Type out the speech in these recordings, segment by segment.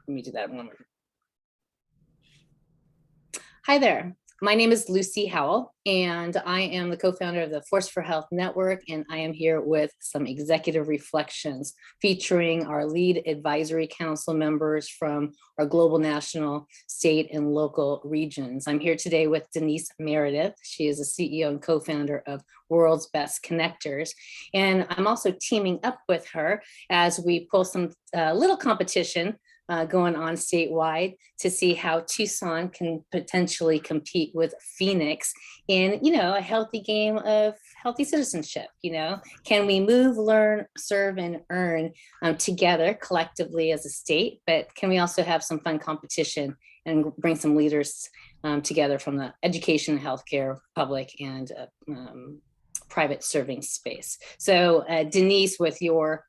Let me do that one more. Hi there. My name is Lucy Howell, and I am the co-founder of the Force for Health Network, and I am here with some executive reflections featuring our lead advisory council members from our global, national, state, and local regions. I'm here today with Denise Meridith. She is the CEO and co-founder of World's Best Connectors, and I'm also teaming up with her as we pull some little competition going on statewide to see how Tucson can potentially compete with Phoenix in, a healthy game of healthy citizenship. Can we move, learn, serve, and earn together collectively as a state? But can we also have some fun competition and bring some leaders together from the education, healthcare, public, and private serving space? So Denise, with your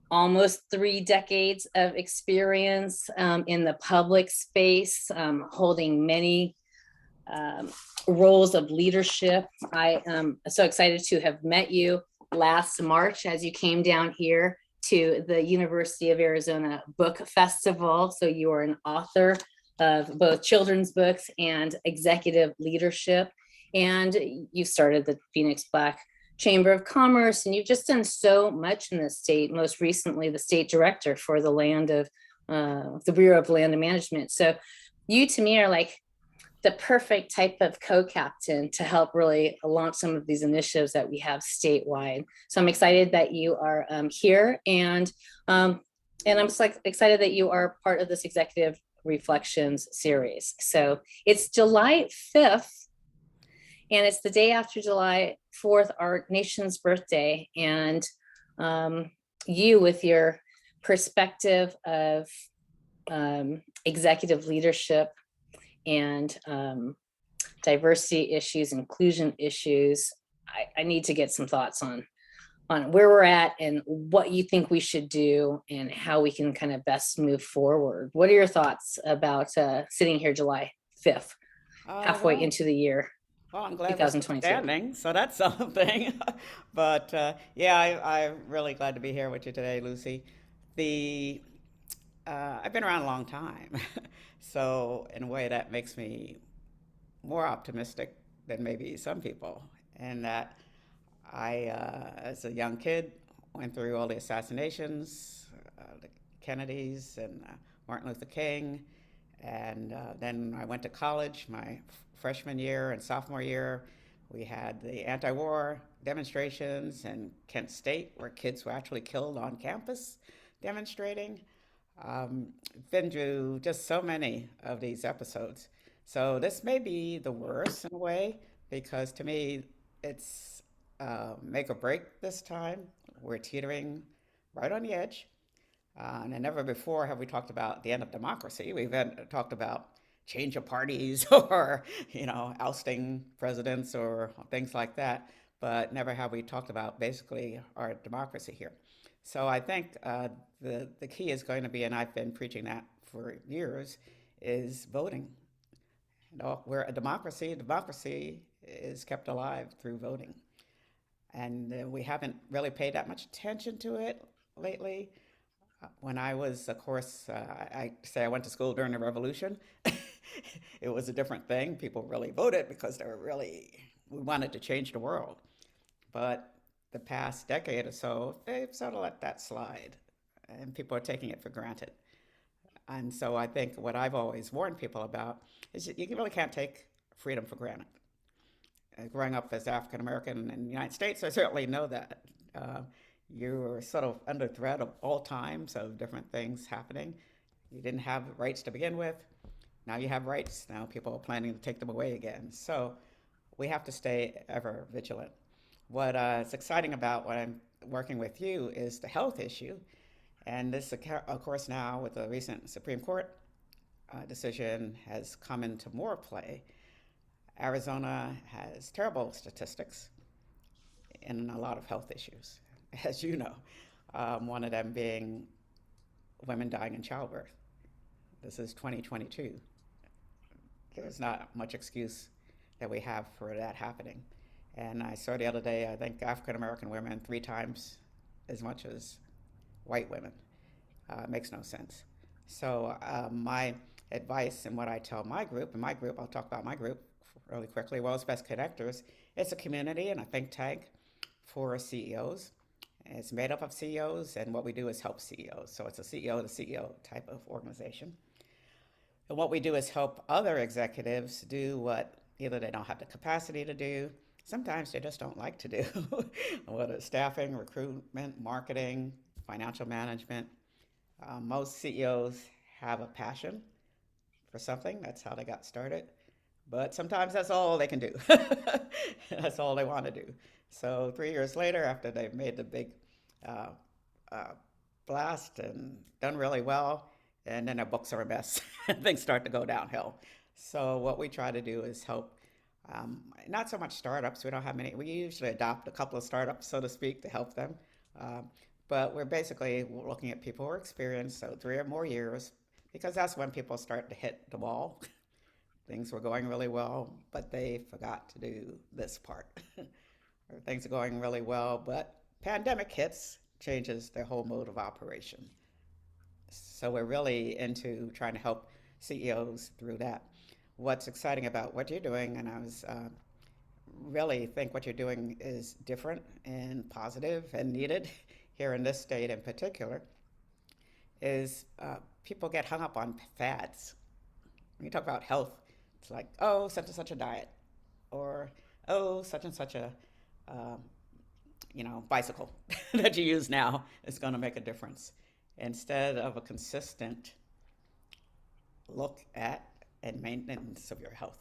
almost 3 decades of experience in the public space, holding many roles of leadership. I am so excited to have met you last March as you came down here to the University of Arizona Book Festival. So you are an author of both children's books and executive leadership. And you started the Phoenix Black Chamber of Commerce, and you've just done so much in the state, most recently the state director for the the Bureau of Land and Management. So you, to me, are like the perfect type of co-captain to help really launch some of these initiatives that we have statewide. So I'm excited that you are here, and I'm just like excited that you are part of this Executive Reflections series. So it's July 5th, and it's the day after July 4th, our nation's birthday. And you, with your perspective of executive leadership and diversity issues, inclusion issues, I need to get some thoughts on where we're at and what you think we should do and how we can kind of best move forward. What are your thoughts about sitting here July 5th, halfway into the year? Well, I'm glad we're still 2022. standing, so that's something. But yeah, I'm really glad to be here with you today, Lucy. The I've been around a long time, so in a way that makes me more optimistic than maybe some people. And that as a young kid, went through all the assassinations, the Kennedys and Martin Luther King, and then I went to college. My freshman year and sophomore year, we had the anti-war demonstrations in Kent State, where kids were actually killed on campus demonstrating. Been through just so many of these episodes. So this may be the worst in a way, because to me, it's make or break this time. We're teetering right on the edge. And never before have we talked about the end of democracy. We've talked about change of parties or, ousting presidents or things like that. But never have we talked about basically our democracy here. So I think the key is going to be, and I've been preaching that for years, is voting. We're a democracy. Democracy is kept alive through voting. And we haven't really paid that much attention to it lately. When I was, of course, I say I went to school during the revolution. It was a different thing. People really voted because we wanted to change the world. But the past decade or so, they've sort of let that slide, and people are taking it for granted. And so I think what I've always warned people about is that you really can't take freedom for granted. Growing up as African American in the United States, I certainly know that. You were sort of under threat of all times of different things happening. You didn't have rights to begin with. Now you have rights. Now people are planning to take them away again. So we have to stay ever vigilant. What is exciting about what I'm working with you is the health issue. And this, of course, now with the recent Supreme Court decision has come into more play. Arizona has terrible statistics in a lot of health issues, as you know, one of them being women dying in childbirth. This is 2022. There's not much excuse that we have for that happening. And I saw the other day, I think African American women 3 times as much as white women. It makes no sense. So my advice and what I tell my group, I'll talk about my group really quickly, World's Best Connectors. It's a community and a think tank for CEOs. It's made up of CEOs, and what we do is help CEOs. So it's a CEO to CEO type of organization. And what we do is help other executives do what either they don't have the capacity to do, sometimes they just don't like to do, whether it's staffing, recruitment, marketing, financial management. Most CEOs have a passion for something. That's how they got started. But sometimes that's all they can do. That's all they want to do. So 3 years later, after they've made the big uh, uh, blast and done really well, and then their books are a mess, and things start to go downhill. So what we try to do is help, not so much startups. We don't have many. We usually adopt a couple of startups, so to speak, to help them. Uh, but we're basically looking at people who are experienced, so 3 or more years, because that's when people start to hit the wall. Things were going really well, but they forgot to do this part. Or things are going really well, but pandemic hits, changes their whole mode of operation. So we're really into trying to help CEOs through that. What's exciting about what you're doing, and I was really think what you're doing is different and positive and needed here in this state in particular, is people get hung up on fads. When you talk about health, it's like, oh, such and such a diet, or oh, such and such a um, bicycle that you use now is going to make a difference, instead of a consistent look at and maintenance of your health.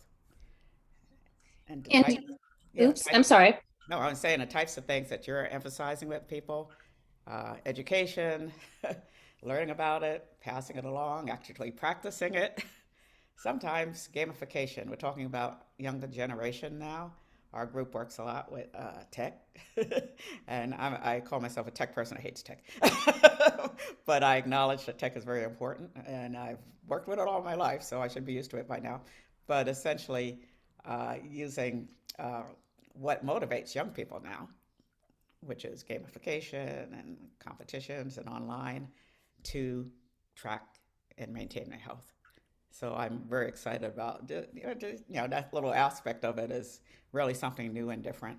And the And type, yeah, oops, I'm sorry. no, I was saying the types of things that you're emphasizing with people, education, learning about it, passing it along, actually practicing it. Sometimes gamification. We're talking about younger generation now. Our group works a lot with tech, and I call myself a tech person who hates tech. But I acknowledge that tech is very important, and I've worked with it all my life, so I should be used to it by now. But essentially, using what motivates young people now, which is gamification and competitions and online, to track and maintain their health. So I'm very excited about that little aspect of it is really something new and different,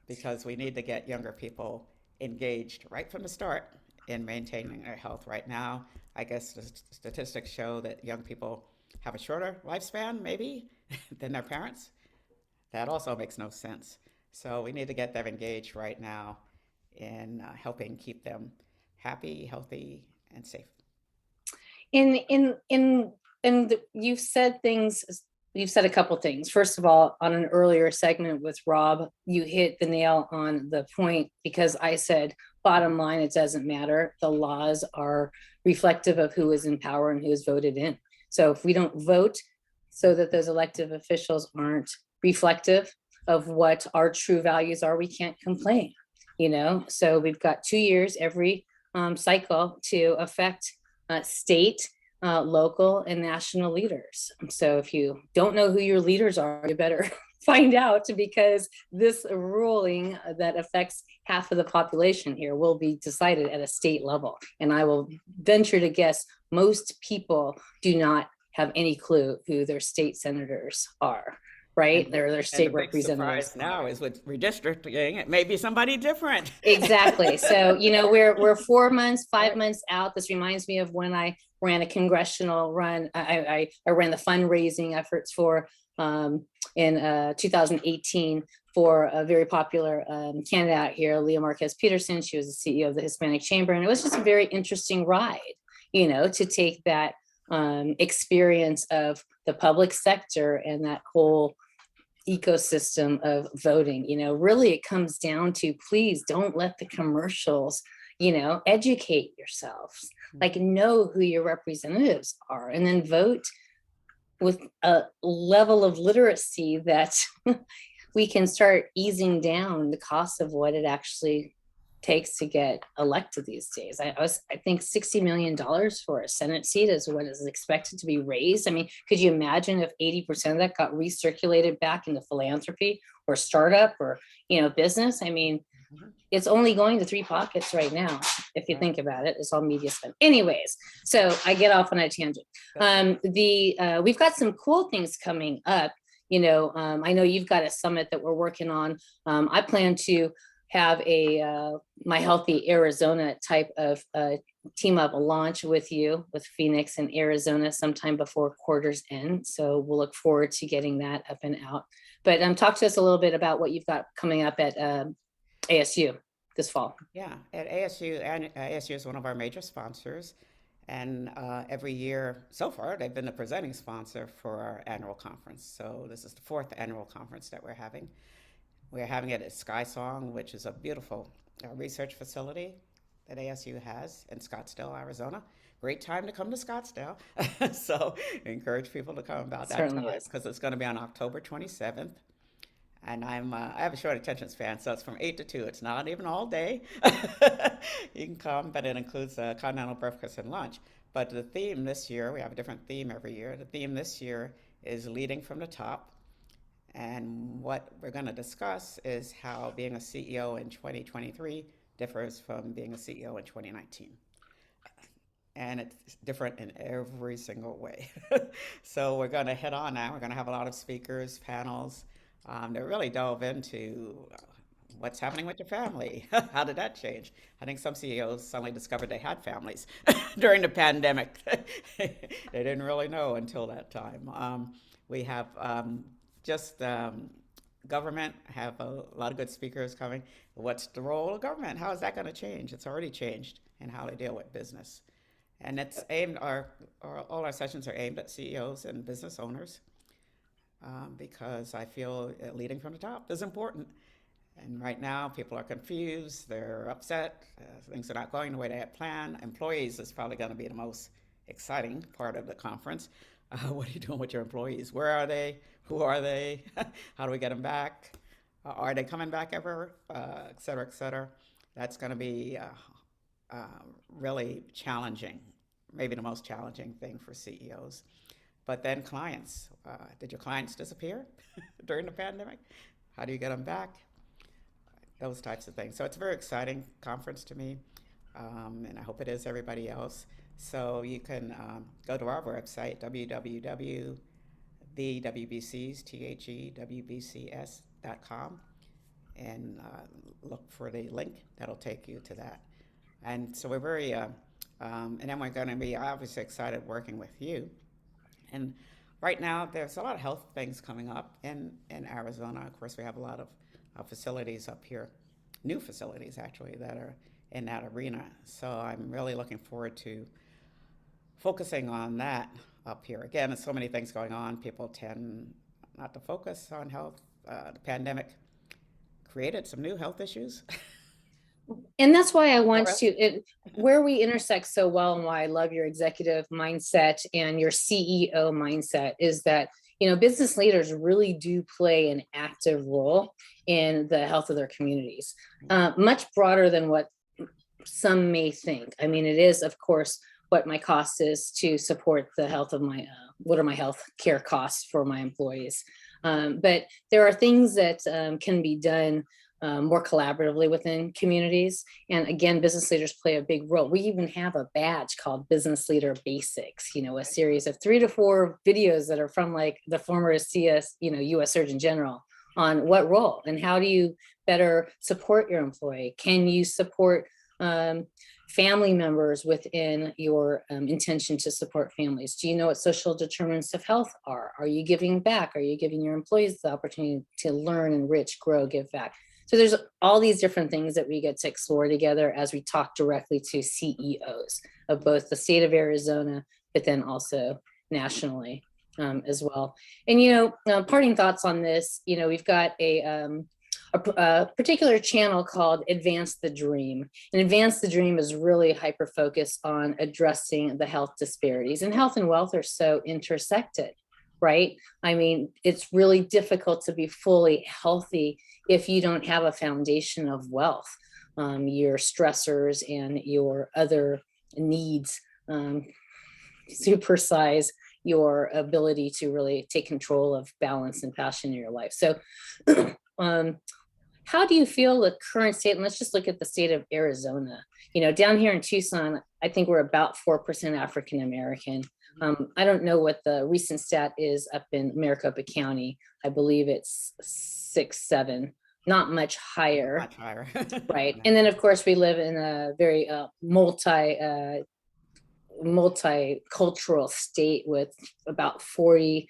because we need to get younger people engaged right from the start in maintaining their health. Right now, I guess the statistics show that young people have a shorter lifespan, maybe, than their parents. That also makes no sense. So we need to get them engaged right now in helping keep them happy, healthy, and safe. In you've said things, you've said a couple things. First of all, on an earlier segment with Rob, you hit the nail on the point, because I said, bottom line, it doesn't matter. The laws are reflective of who is in power and who is voted in. So if we don't vote so that those elected officials aren't reflective of what our true values are, we can't complain. So we've got 2 years every cycle to affect state, local, and national leaders. So if you don't know who your leaders are, you better find out, because this ruling that affects half of the population here will be decided at a state level. And I will venture to guess most people do not have any clue who their state senators are. Right? They're their state representatives. Surprise now is with redistricting, it may be somebody different. Exactly. So, we're 4 months, 5 months out. This reminds me of when I ran a congressional run. I ran the fundraising efforts for in 2018 for a very popular candidate out here, Leah Marquez Peterson. She was the CEO of the Hispanic Chamber, and it was just a very interesting ride, to take that experience of the public sector and that whole ecosystem of voting. Really it comes down to, please don't let the commercials, educate yourselves, like know who your representatives are, and then vote with a level of literacy that we can start easing down the cost of what it actually takes to get elected these days. I think $60 million for a Senate seat is what is expected to be raised. I mean, could you imagine if 80% of that got recirculated back into philanthropy or startup or, business? I mean, It's only going to 3 pockets right now. If you think about it, it's all media spend. Anyways, so I get off on a tangent. We've got some cool things coming up. I know you've got a summit that we're working on. I plan to have a My Healthy Arizona type of team up launch with you with Phoenix and Arizona sometime before quarter's end. So we'll look forward to getting that up and out. But talk to us a little bit about what you've got coming up at ASU this fall. Yeah, at ASU, and ASU is one of our major sponsors. And every year so far, they've been the presenting sponsor for our annual conference. So this is the 4th annual conference that we're having. We're having it at Sky Song, which is a beautiful research facility that ASU has in Scottsdale, Arizona. Great time to come to Scottsdale. So I encourage people to come about that Certainly time is. because it's going to be on October 27th. And I have a short attention span, so it's from 8 to 2. It's not even all day. You can come, but it includes a continental breakfast and lunch. But the theme this year, we have a different theme every year. The theme this year is leading from the top. And what we're going to discuss is how being a CEO in 2023 differs from being a CEO in 2019. And it's different in every single way. So we're going to head on now. We're going to have a lot of speakers, panels, that really delve into what's happening with your family. How did that change? I think some CEOs suddenly discovered they had families during the pandemic. They didn't really know until that time. We have government, have a lot of good speakers coming. What's the role of government? How is that going to change? It's already changed in how they deal with business. And it's aimed, all our sessions are aimed at CEOs and business owners. Because I feel leading from the top is important. And right now, people are confused, they're upset, things are not going the way they had planned. Employees is probably going to be the most exciting part of the conference. What are you doing with your employees? Where are they? Who are they? How do we get them back? Are they coming back ever? Et cetera, et cetera. That's going to be really challenging, maybe the most challenging thing for CEOs. But then clients, did your clients disappear during the pandemic? How do you get them back? Those types of things. So it's a very exciting conference to me, and I hope it is everybody else. So you can go to our website, www.thewbcs.com, and look for the link that'll take you to that. And so we're very, and then we're going to be obviously excited working with you. And right now, there's a lot of health things coming up in Arizona. Of course, we have a lot of facilities up here, new facilities actually, that are in that arena. So I'm really looking forward to focusing on that up here. Again, there's so many things going on. People tend not to focus on health. The pandemic created some new health issues. And that's why I want where we intersect so well, and why I love your executive mindset and your CEO mindset is that, business leaders really do play an active role in the health of their communities, much broader than what some may think. I mean, it is, of course, what my cost is to support the health of what are my health care costs for my employees. But there are things that can be done more collaboratively within communities. And again, business leaders play a big role. We even have a badge called Business Leader Basics, a series of 3 to 4 videos that are from like the former CS, US Surgeon General on what role and how do you better support your employee? Can you support family members within your intention to support families? Do you know what social determinants of health are? Are you giving back? Are you giving your employees the opportunity to learn, enrich, grow, give back? So there's all these different things that we get to explore together as we talk directly to CEOs of both the state of Arizona, but then also nationally as well. And, parting thoughts on this, we've got a particular channel called Advance the Dream. And Advance the Dream is really hyper-focused on addressing the health disparities. And health and wealth are so intersected, right? I mean, it's really difficult to be fully healthy if you don't have a foundation of wealth. Your stressors and your other needs supersize your ability to really take control of balance and passion in your life. So How do you feel the current state? And let's just look at the state of Arizona. Down here in Tucson, I think we're about 4% African American. I don't know what the recent stat is up in Maricopa County. I believe it's 6, 7, not much higher. Much higher. Right. And then, of course, we live in a very multicultural state with about 40%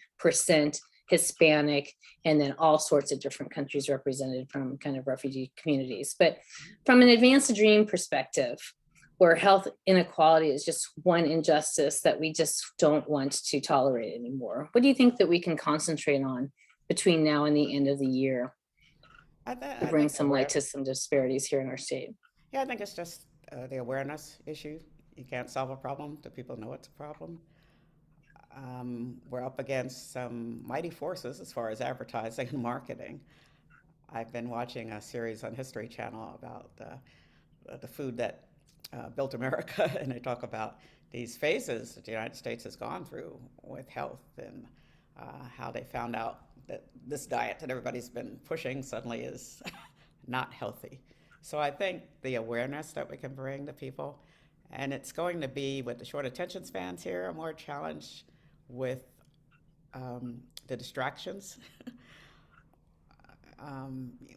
Hispanic, and then all sorts of different countries represented from kind of refugee communities. But from an Advance the Dream perspective, where health inequality is just one injustice that we just don't want to tolerate anymore, what do you think that we can concentrate on between now and the end of the year to bring some light to some disparities here in our state? Yeah, I think it's just the awareness issue. You can't solve a problem till people know it's a problem. We're up against some mighty forces as far as advertising and marketing. I've been watching a series on History Channel about the food that built America, and they talk about these phases that the United States has gone through with health, and how they found out that this diet that everybody's been pushing suddenly is not healthy. So I think the awareness that we can bring to people, and it's going to be, with the short attention spans here, a more challenge with the distractions.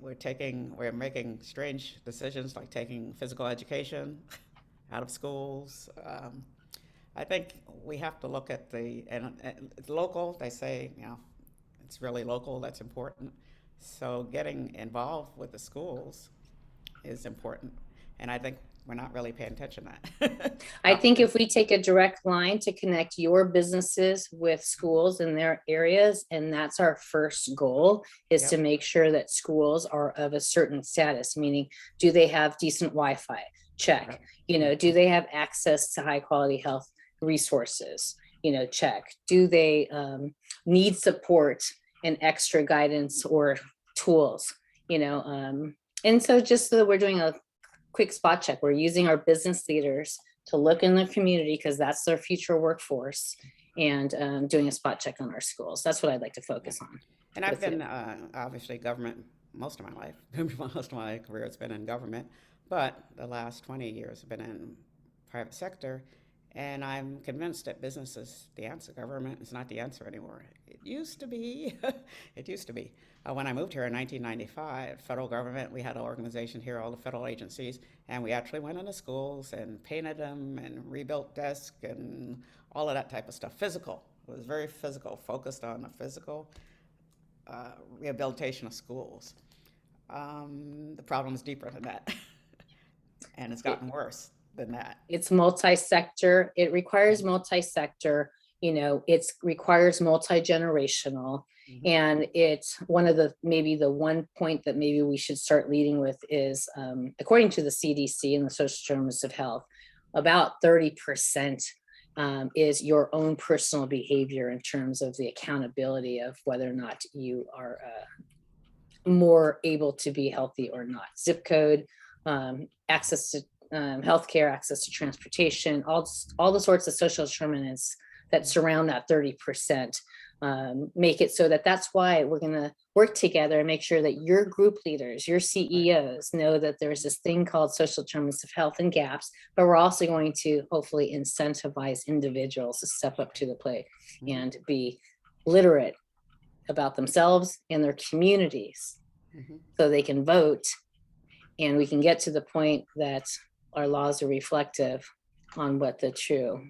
We're making strange decisions, like taking physical education out of schools. I think we have to look at and it's local. They say, it's really local, that's important. So getting involved with the schools is important. And I think we're not really paying attention to that. I think if we take a direct line to connect your businesses with schools in their areas, and that's our first goal, is to make sure that schools are of a certain status, meaning, do they have decent Wi-Fi? Check. Do they have access to high quality health resources? Check. Do they need support and extra guidance or tools? And so just so that we're doing a quick spot check, we're using our business leaders to look in the community, because that's their future workforce, and doing a spot check on our schools. That's what I'd like to focus on. And I've been obviously government most of my life. Most of my career has been in government, but the last 20 years have been in private sector. And I'm convinced that business is the answer. Government is not the answer anymore. It used to be. It used to be. When I moved here in 1995, federal government, we had an organization here, all the federal agencies, and we actually went into schools and painted them and rebuilt desks and all of that type of stuff. Physical. It was very physical, focused on the physical rehabilitation of schools. The problem is deeper than that, and it's gotten worse than that. It's multi-sector. It requires multi-sector. It requires multi-generational. Mm-hmm. And it's maybe the one point that maybe we should start leading with is, according to the CDC and the social determinants of health, about 30% is your own personal behavior in terms of the accountability of whether or not you are more able to be healthy or not. Zip code, access to healthcare, access to transportation, all the sorts of social determinants that surround that 30%, make it so that's why we're going to work together and make sure that your group leaders, your CEOs, know that there's this thing called social determinants of health and gaps, but we're also going to hopefully incentivize individuals to step up to the plate and be literate about themselves and their communities, so they can vote, and we can get to the point that our laws are reflective on what the true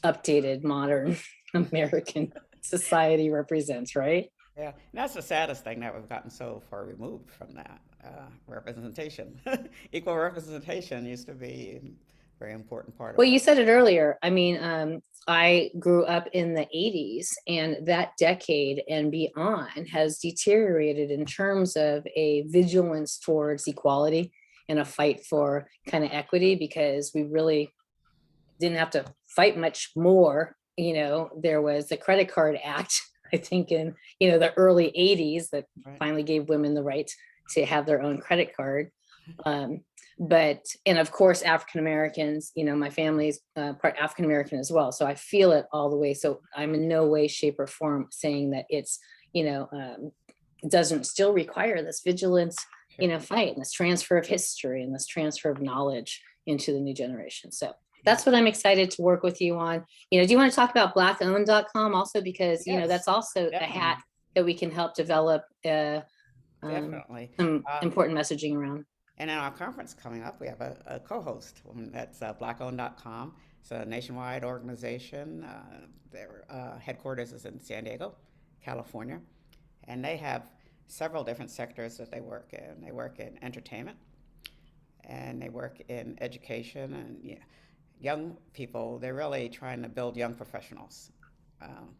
updated modern American society represents, right? Yeah, and that's the saddest thing, that we've gotten so far removed from that representation. Equal representation used to be a very important part of Well, you said it earlier. I mean, I grew up in the 80s, and that decade and beyond has deteriorated in terms of a vigilance towards equality and a fight for kind of equity, because we really didn't have to fight much more. There was the Credit Card Act, I think in, the early 80s, that finally gave women the right to have their own credit card. And of course, African-Americans, my family's part African-American as well. So I feel it all the way. So I'm in no way, shape or form saying that it's, doesn't still require this vigilance fight, and this transfer of history and this transfer of knowledge into the new generation. So that's what I'm excited to work with you on. Do you want to talk about blackowned.com also? Because, Yes, that's also a definitely. hat that we can help develop Definitely. some important messaging around. And in our conference coming up, we have a co-host. That's blackowned.com. It's a nationwide organization. Their headquarters is in San Diego, California. And they have several different sectors that they work in. They work in entertainment, and they work in education, and young people. They're really trying to build young professionals. Um,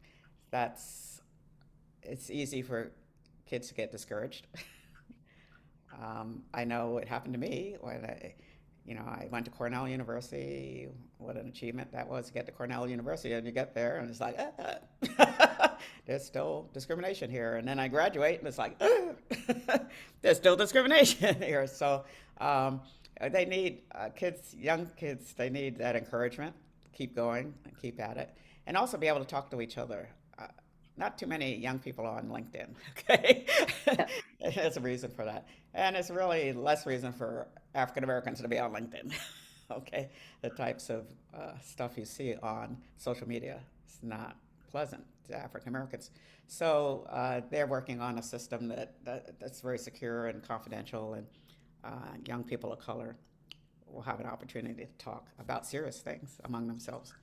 that's It's easy for kids to get discouraged. I know it happened to me when I went to Cornell University. What an achievement that was to get to Cornell University, and you get there, and it's like, there's still discrimination here. And then I graduate, and it's like, there's still discrimination here. So they need young kids. They need that encouragement. Keep going and keep at it, and also be able to talk to each other. Not too many young people on LinkedIn, okay? There's a reason for that. And it's really less reason for African Americans to be on LinkedIn, okay? The types of stuff you see on social media is not pleasant to African Americans. So they're working on a system that's very secure and confidential, and young people of color will have an opportunity to talk about serious things among themselves.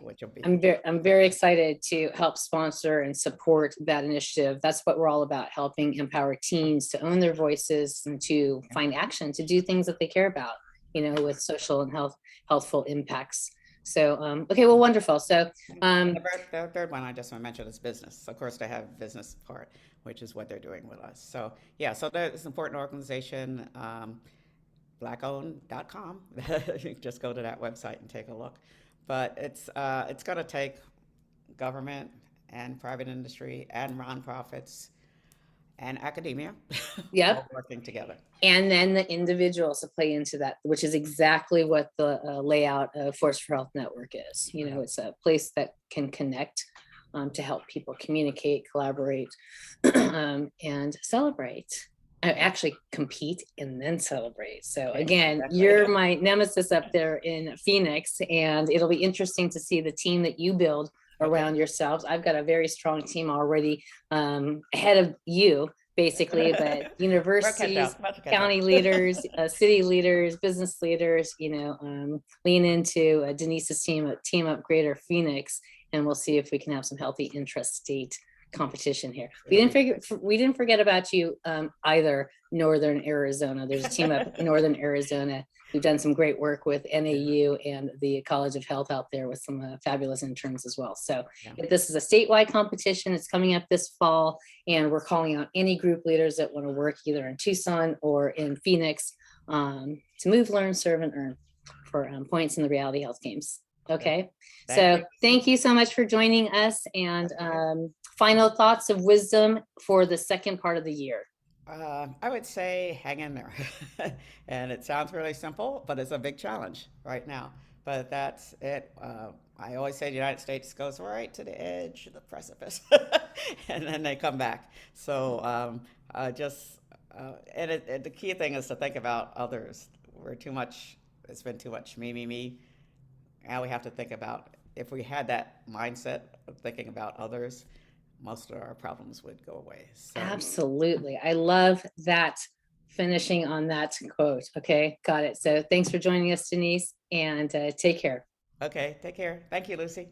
Which will be. I'm very excited to help sponsor and support that initiative. That's what we're all about, helping empower teens to own their voices and to find action, to do things that they care about, with social and healthful impacts. So, okay, well, wonderful. So the third one I just want to mention is business. Of course, they have business part, which is what they're doing with us. So yeah, so there's an important organization, blackowned.com. You can just go to that website and take a look. But it's going to take government and private industry and nonprofits and academia all working together. And then the individuals to play into that, which is exactly what the layout of Force for Health Network is. It's a place that can connect to help people communicate, collaborate, and celebrate. Actually compete and then celebrate. So again, you're my nemesis up there in Phoenix, and it'll be interesting to see the team that you build around yourselves. I've got a very strong team already ahead of you, basically, but universities, county leaders, city leaders, business leaders, lean into Denise's team up Greater Phoenix, and we'll see if we can have some healthy intrastate competition here. We didn't forget about you either. Northern Arizona. There's a team up in Northern Arizona. We've done some great work with NAU and the College of Health out there with some fabulous interns as well. So this is a statewide competition. It's coming up this fall, and we're calling out any group leaders that want to work either in Tucson or in Phoenix to move, learn, serve, and earn for points in the Reality Health Games. Okay, thank you so much for joining us, and final thoughts of wisdom for the second part of the year. I would say hang in there. And it sounds really simple, but it's a big challenge right now. But that's it. I always say the United States goes right to the edge of the precipice, and then they come back. So the key thing is to think about others. It's been too much me. Now we have to think about, if we had that mindset of thinking about others, most of our problems would go away. So. Absolutely. I love that, finishing on that quote. Okay, got it. So thanks for joining us, Denise, and take care. Okay, take care. Thank you, Lucy.